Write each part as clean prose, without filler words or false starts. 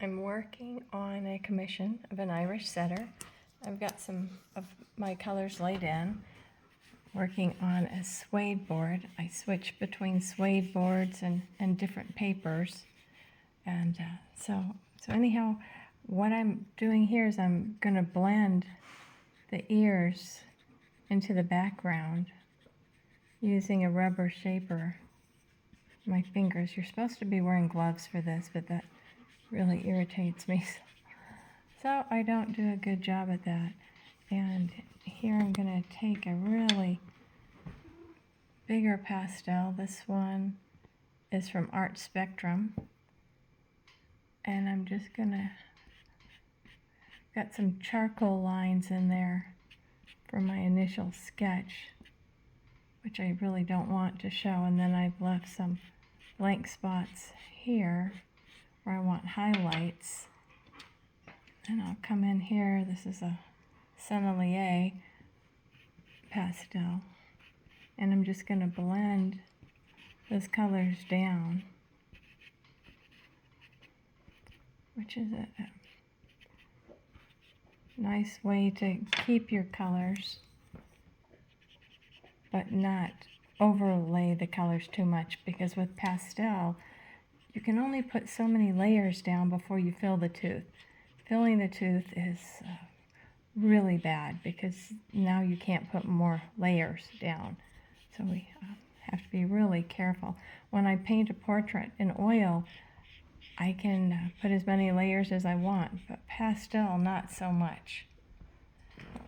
I'm working on a commission of an Irish setter. I've got some of my colors laid in, working on a suede board. I switch between suede boards and different papers. And so anyhow, what I'm doing here is I'm going to blend the ears into the background using a rubber shaper. My fingers. You're supposed to be wearing gloves for this, but that really irritates me. So I don't do a good job at that. And here I'm going to take a really bigger pastel. This one is from Art Spectrum. And I'm just going to, got some charcoal lines in there for my initial sketch, which I really don't want to show. And then I've left some blank spots here where I want highlights. And I'll come in here. This is a Sennelier pastel. And I'm just going to blend those colors down, which is a nice way to keep your colors, but not overlay the colors too much, because with pastel, you can only put so many layers down before you fill the tooth. Filling the tooth is really bad because now you can't put more layers down. So we have to be really careful. When I paint a portrait in oil, I can put as many layers as I want, but pastel, not so much.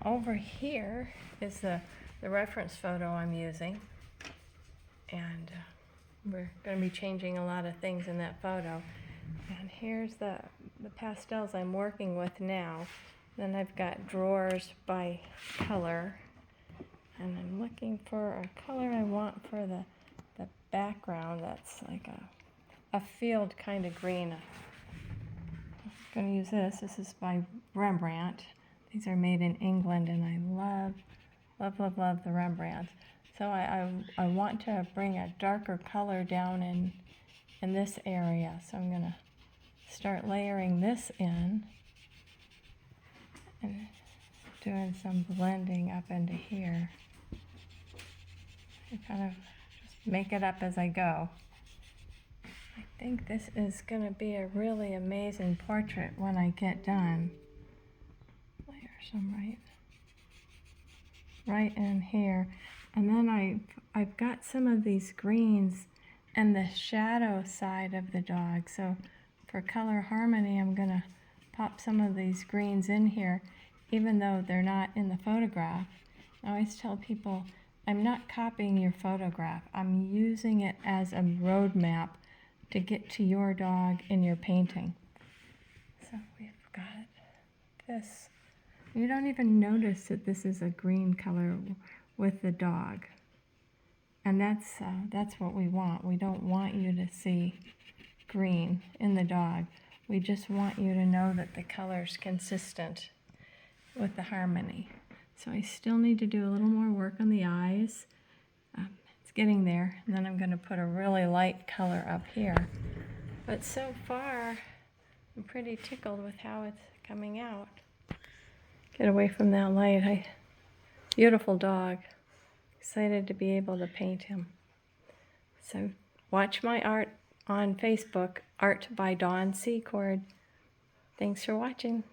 Over here is the reference photo I'm using, and we're going to be changing a lot of things in that photo. And here's the pastels I'm working with now. Then I've got drawers by color, and I'm looking for a color I want for the background that's like a field kind of green. I'm going to use this. This is by Rembrandt. These are made in England, and I love the Rembrandt. So I want to bring a darker color down in this area. So I'm going to start layering this in and doing some blending up into here. I kind of just make it up as I go. I think this is going to be a really amazing portrait when I get done. Layer some right in here. And then I've got some of these greens and the shadow side of the dog. So for color harmony, I'm going to pop some of these greens in here, even though they're not in the photograph. I always tell people, I'm not copying your photograph. I'm using it as a roadmap to get to your dog in your painting. So we've got this. You don't even notice that this is a green color with the dog. And that's what we want. We don't want you to see green in the dog. We just want you to know that the color's consistent with the harmony. So I still need to do a little more work on the eyes. It's getting there. And then I'm going to put a really light color up here. But so far, I'm pretty tickled with how it's coming out. Get away from that light. Beautiful dog. Excited to be able to paint him. So watch my art on Facebook, Art by Dawn Secord. Thanks for watching.